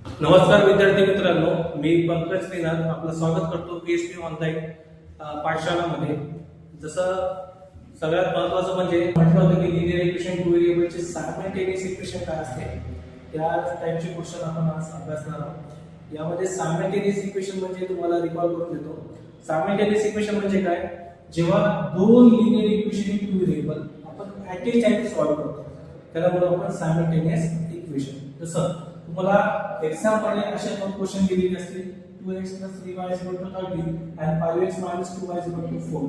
नमस्कार विद्यार्थी मित्रांनो, मी पंकज श्रीनाथ आपलं स्वागत करतो पीएचपी ऑनलाईन पाठशाळामध्ये. जसं सगळ्यात महत्त्वाचं म्हणजे म्हटलं होतं की लिनियर इक्वेशन टू व्हेरिएबलचे सायमल्टेनियस इक्वेशन काय असते त्या टाइपचे क्वेश्चन आपण आज अभ्यासणार आहोत. यामध्ये सायमल्टेनियस इक्वेशन म्हणजे तुम्हाला रिकॉल करून देतो. सायमल्टेनियस इक्वेशन म्हणजे काय? जेव्हा दोन लिनियर इक्वेशन टू व्हेरिएबल आपण ऍट ए टाइम सॉल्व्ह करतो त्याला म्हणतो आपण सायमल्टेनियस इक्वेशन. जसं तुम्हाला एक्झाम मध्ये असे दोन क्वेश्चन दिलेले असतील 2x 3y 30 and 5x 2y 4.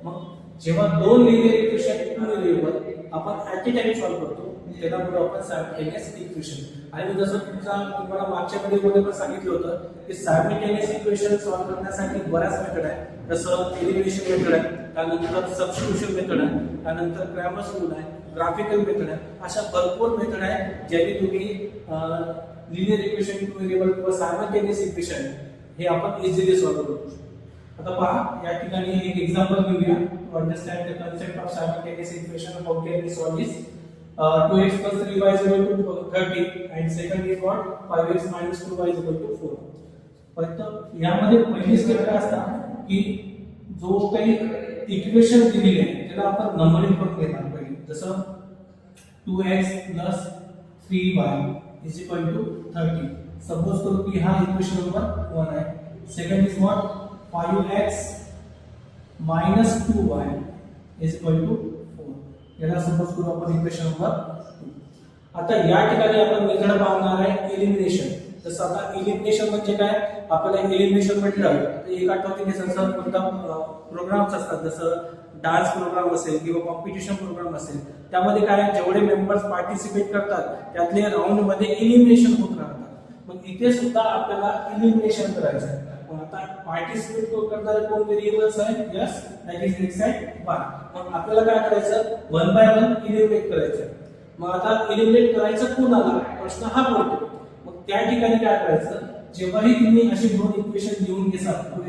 मग जेव्हा दोन लिनियर इक्वेशन टू व्हेरिएबल आपण ऍट ए टाइम सॉल्व्ह करतो त्याला म्हणतो आपण सायमल्टेनियस इक्वेशन. आणि जसं तुम्हाला मागच्या व्हिडिओमध्ये पण सांगितलं होतं की सायमल्टेनियस इक्वेशन सॉल्व्ह करण्यासाठी बऱ्याच मेथड आहे. जसं एलिमिनेशन मेथड आहे, त्यानंतर सबस्टिट्यूशन मेथड आहे, त्यानंतर क्रॅमर्स रूल आहे, ग्राफिकल मेथड आहे. अशा भरपूर मेथड आहे ज्याने तुम्ही लिनियर इक्वेशन टू व्हेरिएबल किंवा सायमल्टेनियस इक्वेशन हे आपण इझिली सॉल्व्ह करू शकतो. आता पहा, या ठिकाणी एक एक्झाम्पल घेऊया to understand the concept of simultaneous equation. How can we solve this? 2x 3y 30 and second is what? 5x 2y 4. फक्त यामध्ये पहिली स्टेप काय असतात की जो काही इक्वेशन दिलेले आहे त्याला आपण नंबरिंग करून घेणार पाहिजे. जसं 2x 3y is equal to 30. Suppose करू की हा इक्वेशन नंबर 1 आहे. Second is what? 5x 2y is equal to 4. याला सपोज करू आपण इक्वेशन नंबर 2. आता या ठिकाणी आपण मेथड पाहणार आहे एलिमिनेशन. जसं आता एलिमिनेशन म्हणजे काय? आपल्याला एलिमिनेशन म्हटलं तर एक आठवते संसार कोणता प्रोग्राम्स असतात. जसं डान्स प्रोग्राम असेल किंवा कॉम्पिटिशन प्रोग्राम असेल, त्यामध्ये काय जेवढे मेंबर्स पार्टिसिपेट करतात त्यातले राऊंड मध्ये एलिमिनेशन होत राहतात. मग इथे सुद्धा आपल्याला एलिमिनेशन करायचं आहे. आता पार्टिसिपेट करणारे कोण व्हेरिएबल्स आहेत? Yes, that is x and Y. मग आपल्याला काय करायचं? 1 बाय 1 इलिमिनेट करायचं. मग आता इलिमिनेट करायचं कोणाला? प्रश्न हा पडतो. मग त्या ठिकाणी काय करायचं? जेव्हाही तुम्ही अशी दोन इक्वेशन लिहून घेसाल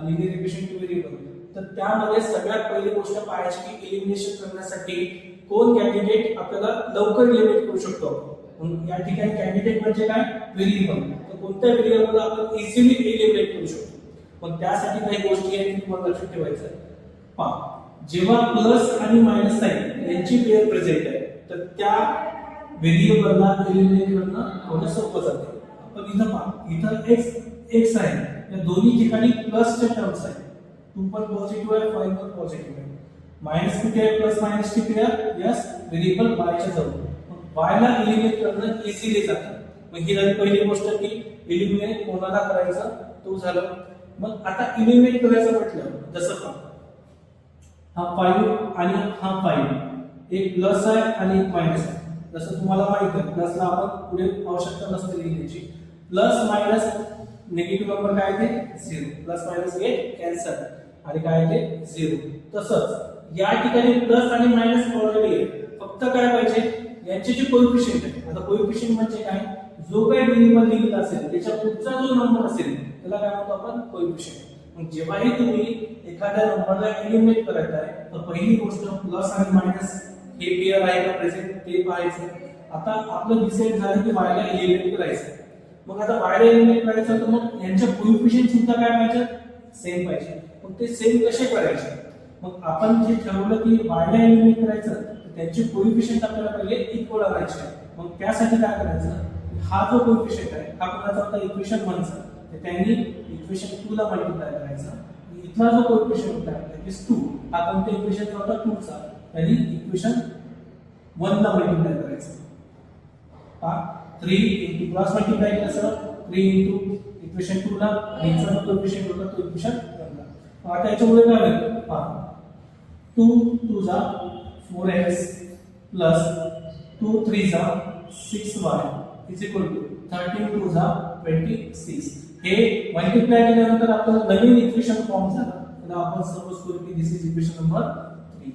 लिनियर इक्वेशन टू व्हेरिएबल, तर त्यामध्ये सगळ्यात पहिली गोष्ट पाहायची की एलिमिनेशन करण्यासाठी कोण कॅन्डिडेट आपल्याला लवकर एलिमिनेट करू शकतो. या ठिकाणी कॅन्डिडेट म्हणजे काय? व्हेरिएबल. तर कोणत्या व्हेरिएबलला आपण इझिली एलिमिनेट करू शकतो. मग त्यासाठी काही गोष्टी आहेत तुम्हाला लक्षात ठेवायचं आहे. पहा, जेव्हा प्लस आणि मायनस साइन यांची पेअर प्रेझेंट आहे तर त्या व्हेरिएबलला एलिमिनेट करणं थोडं सोपं जाते. आपण इथं पहा, इथं x आहे, या दोन्ही ठिकाणी प्लसच्या टर्म्स आहेत. 2 पण पॉझिटिव्ह आहे, 5 पण पॉझिटिव्ह आहे. मायनस किती आहे? प्लस मायनस ची पेअर. यस, व्हेरिएबल y च्या जवळ. मग y ला एलिमिनेट करणं इझिली जातं. मग ही झाली पहिली गोष्ट की एलिमिनेट कोणाला करायचं तो झालं. मग आता एलिमिनेट करायचं म्हटलं जसं का हा 5 आणि हा 5 एक प्लस आहे आणि एक मायनस आहे. जसं तुम्हाला माहित आहे प्लसला आपण पुढे आवश्यकता नसते लिहिण्याची. प्लस मायनस निगेटिव्ह नंबर काय ते 0. प्लस मायनस गेट कॅन्सल आणि काय ते 0. तसंच या ठिकाणी प्लस आणि मायनस ऑलरेडी आहे. फक्त काय पाहिजे? यांचे जे कोएफिशिएंट आहे. आता कोएफिशिएंट म्हणजे काय? जो काही व्हेरिएबल दिलेला असेल त्याच्या पुढचा जो नंबर असेल त्याला काय म्हणतो आपण? कोएफिशिएंट. मग जेव्हाही तुम्ही एखाद्या नंबरला एलिमिनेट करायचं आहे तर पहिली गोष्ट प्लस आणि मायनस हे पेअर आहे का प्रेझेंट ते पाहायचं. आता आपलं डिसाइड झालं की वायला एलिमिनेट करायचं. मग आता वायला एलिमिनेट करायचं तर मग यांच्या कोएफिशिएंट सुद्धा काय पाहिजे? सेम पाहिजे. मग ते सेम कसे करायचे? मग आपण जे ठरवलं की वायला एलिमिनेट करायचं तर त्यांचे कोएफिशिएंट आपल्याला पहिले इक्वल आणायचे. मग त्यासाठी काय करायचं? हा जो कोएफिशिएंट आहे हा कोणाचा होता? इक्वेशन 1 चा. तर त्यांनी इक्वेशन 2 ला मल्टिप्लाय करायचा. इथला जो कोएफिशिएंट होता दॅट इज 2 हा कोणत्या इक्वेशन होता? 2 चा. त्यांनी इक्वेशन 1 ला मल्टिप्लाय करायचं. हा 3 * क्रॉस मल्टिप्लाय केलं 3 * इक्वेशन 2 ला आणि इथला जो कोएफिशिएंट होता तो इक्वेशन 1 ला. आता याच्यामुळे काय होईल? पहा 2 2 जा 4x प्लस 2 3 जा 6y इज इक्वल टू 13 2 जा 26. हे मल्टिप्लाय केल्यानंतर आपल्याला नवीन इक्वेशन फॉर्म झाला. तर आपण सपोज करू की this is equation number 3.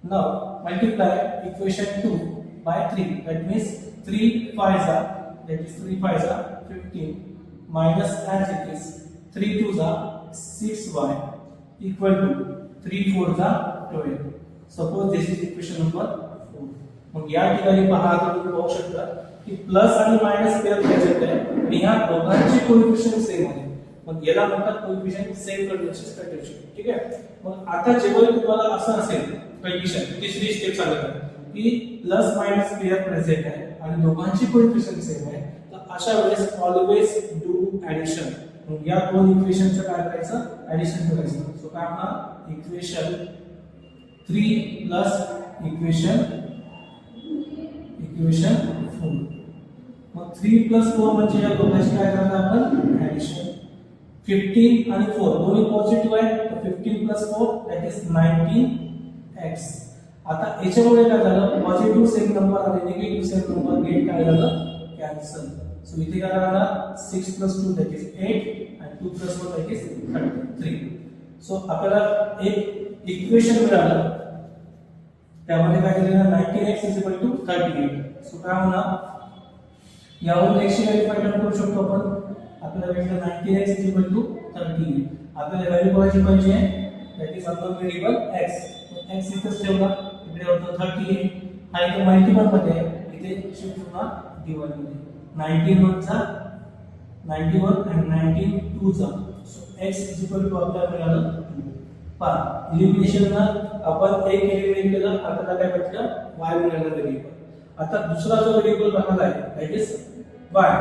Now multiply equation 2 by 3. That means 3 5 जा, that is 3 5 जा 15 minus as it is 3 2 जा 6y equal to 3 4 जा 12. Suppose this is equation number 4. मग या ठिकाणी पहा, आता तुम्ही पाहू शकता की प्लस आणि मायनस पेअर प्रेझेंट आहे आणि ह्या दोघांचे कोएफिशियंट सेम आहे. मग याला म्हणतात कोएफिशियंट सेम कंडिशन स्ट्रॅटेजी. ठीक आहे. मग आता जेव्हा तुम्हाला असं असेल कंडिशन, तिसरी स्टेप सांगत आहे की प्लस मायनस पेअर प्रेझेंट आहे आणि दोघांची कोएफिशियंट सेम आहे, तर अशा वेळेस ऑलवेज डू ऍडिशन. मग या दोन इक्वेशनचं काय करायचं, ऍडिशन करायचं. सो काय होणार, इक्वेशन 3 प्लस इक्वेशन 4. मग 3 प्लस 4 म्हणजे या दोघांची काय करणार आपण, ऍडिशन. 15 आणि 4 दोन्ही पॉझिटिव्ह आहे, तर 15 प्लस 4 दॅट इज 19x. आता याच्यामुळे काय झालं, पॉझिटिव्ह सेम नंबर आणि निगेटिव्ह सेम नंबर गेट काय झालं, कॅन्सल. सो इथे काय करणार, 6 प्लस 2 दॅट इज 8 आणि 2 प्लस 4 दॅट इज 3. सो आपल्याला एक इक्वेशन मिळालं, त्यामध्ये काय केलं, 19x = 38. सो काय होणार, यावरून x ची व्हॅल्यू फाइंड आउट करू शकतो आपण. आपल्याला भेटलं 19x = 38. आपल्याला व्हॅल्यू बघायची पाहिजे, that is unknown variable x. x इथेच ठेवला, इकडे होतं 38. हा इथे मल्टिपल मध्ये आहे, इथे शिफ्ट होणार डिवाइड मध्ये. 19 चा 91 आणि 19 2 चा. सो x = आपल्याला मिळालं 2. पहा, एलिमिनेशनला आपण एक एलिमिनेट केलं, आपल्याला काय भेटलं, y मिळालं व्हेरिएबल. आता दुसरा जो व्हेरिएबल राहिला आहे दॅट इज y.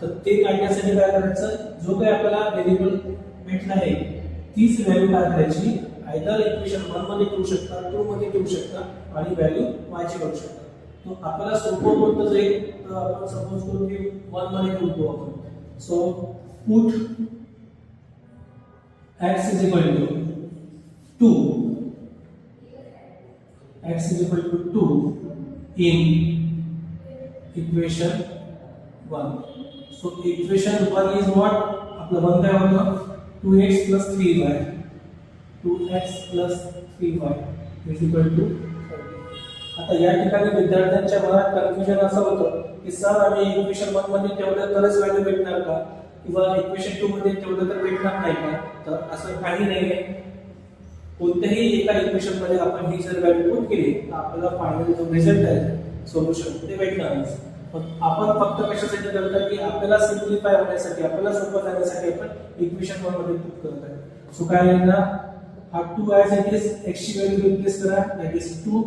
तर ते काढण्यासाठी काय करायचं, जो काही आपल्याला व्हेरिएबल भेटला आहे तीच व्हॅल्यू काय करायची, आयदर इक्वेशन 1 मध्ये ठेवू शकता, 2 मध्ये ठेवू शकता आणि व्हॅल्यू y ची करू शकता. तो आपल्याला सोपं कोणतं जाईल, तर आपण सपोज करू की 1 मध्ये ठेवतो आपण. So put x = 2, x = 2 in equation 1. So equation 1 is what, आपलं 1 काय होतं, 2x + 3y, 2x + 3y = 30. आता या ठिकाणी विद्यार्थ्यांच्या मनात कन्फ्युजन असं होतं की सर आम्ही इक्वेशन 1 मध्ये ठेवलं तरच व्हॅल्यू भेटणार का, किंवा इक्वेशन 2 मध्ये ठेवलं तर भेटणार नाही का. तर असं काही नाहीये. कोणत्याही एका इक्वेशन मध्ये आपण ही जर व्हॅल्यू पुट केली तर आपल्याला फायनल जो रिझल्ट आहे सोल्युशन ते भेटणारच. पण आपण फक्त कशासाठी करतो की आपल्याला सिम्प्लिफाय होण्यासाठी, आपल्याला सोपं जाण्यासाठी आपण इक्वेशन 1 मध्ये पुट करत आहे. सो काय आहे ना, हा 2 ॲज इट इज, x ची व्हॅल्यू रिप्लेस करा, that is 2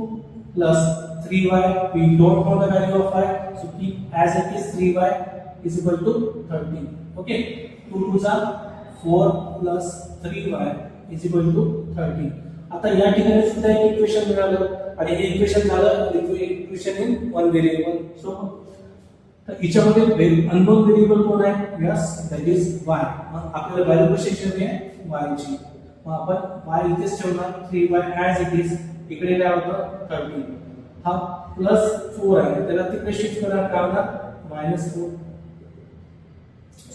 plus 3y. We don't know the value of y, so keep as it is. 3y = 30. Okay, 2 2s are 4 plus 3y = 30. आता या ठिकाणी सुद्धा एक इक्वेशन मिळालं आणि हे इक्वेशन झालं इक्वेशन इन 1 व्हेरिएबल. सो तर याच्यामध्ये अननोन व्हेरिएबल कोण आहे, यस, दॅट इज y. मग आपल्याला व्हॅल्यू कशी शोधायची आहे, y ची. मग आपण y इथेच ठेवणार, 3y as it is. इकडे काय होतं, 30. हा +4 आहे, त्याला तिकडे शिफ्ट करा, काय होणार, -4.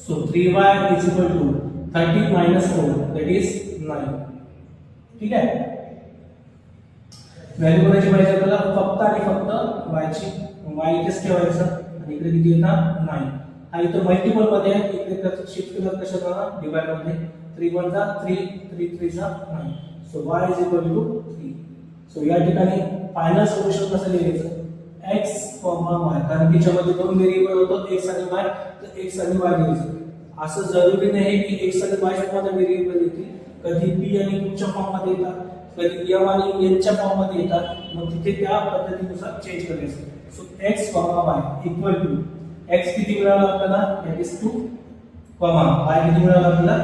So 3y = 30 - 4 that is 9. ठीक आहे. व्हॅल्यू कोणाची पाहिजे आपल्याला, फक्त आणि फक्त y ची. y इथेच ठेवायचं आणि इकडे किती येणार, 9. हा इथं मल्टिपल मध्ये आहे, इकडे शिफ्ट केलं कशा जाणार, डिवाइड मध्ये. 3 1 जा 3, 3 3 जा 9. So y = 3. सो या ठिकाणी फायनल सोल्युशन कसं लिहायचं, x, y. कारण त्याच्यामध्ये दोन व्हेरिएबल होतं, x आणि y, तर x आणि y लिहायचं. असं जरुरी नाही की x आणि y मध्ये व्हेरिएबल येतील. कधी p आणि q च्या फॉर्म मध्ये येतात, कधी m आणि n च्या फॉर्म मध्ये येतात. मग तिथे त्या पद्धतीनुसार चेंज करायचं. सो x, y = x किती मिळालं आपल्याला, दॅट इज 2, y किती मिळालं आपल्याला,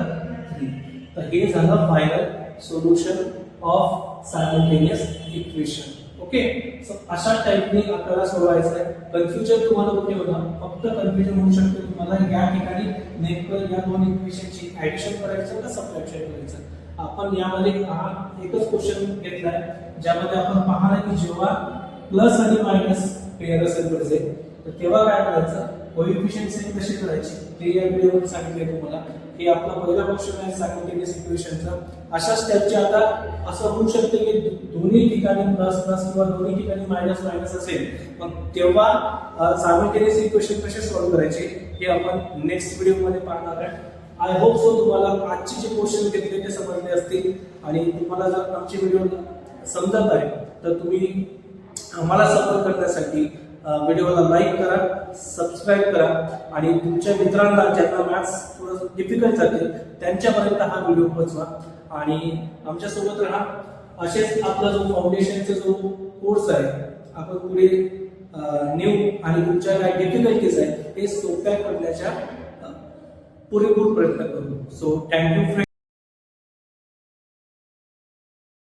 3. तर हे झालं final solution of simultaneous equation. Okay. So अशा टाइपने आपल्याला सोडवायचं आहे. कन्फ्युजन तुम्हाला कुठे होणार, फक्त कन्फ्युजन होऊ शकते तुम्हाला या ठिकाणी नेमकं या दोन इक्वेशनची ऍडिशन करायचं का सबट्रॅक्शन करायचं. आपण यामध्ये हा एकच क्वेश्चन घेतलाय ज्यामध्ये आपण पाहणार की जेव्हा प्लस आणि मायनस पेअर असेल प्रेझेंट, तर तेव्हा काय करायचं, कोएफिशिएंट सेम कशी करायची ते या व्हिडिओमध्ये सांगितले तुम्हाला. हे आपलं पहिलं क्वेश्चन आहे सायमल्टेनियस इक्वेशनचा. अशाच टाइपचे आता असं होऊ शकते की दोन्ही ठिकाणी प्लस प्लस किंवा दोन्ही ठिकाणी मायनस मायनस असेल, मग तेव्हा सायमल्टेनियस इक्वेशन कसे सॉल्व्ह करायचे हे आपण नेक्स्ट व्हिडिओमध्ये पाहणार आहे. आय होप सो तुम्हाला आजचे जे क्वेश्चन घेतले ते समजले असतील आणि तुम्हाला जर आमचे व्हिडिओ समजत आहे तर तुम्ही आम्हाला सपोर्ट करण्यासाठी व्हिडिओला लाईक करा, सबस्क्राईब करा आणि तुमच्या मित्रांना ज्यांना मॅथ्स थोडं डिफिकल्ट जाते त्यांच्यापर्यंत हा व्हिडिओ पोहोचवा आणि आमच्यासोबत राहा. असेच आपला जो फाउंडेशनचा जो कोर्स आहे आपण पुढे न्यू आणि तुमच्या काय डिफिकल्टीज आहेत हे सोप्या करण्याच्या पुरेपूर प्रयत्न करू. So thank you friends.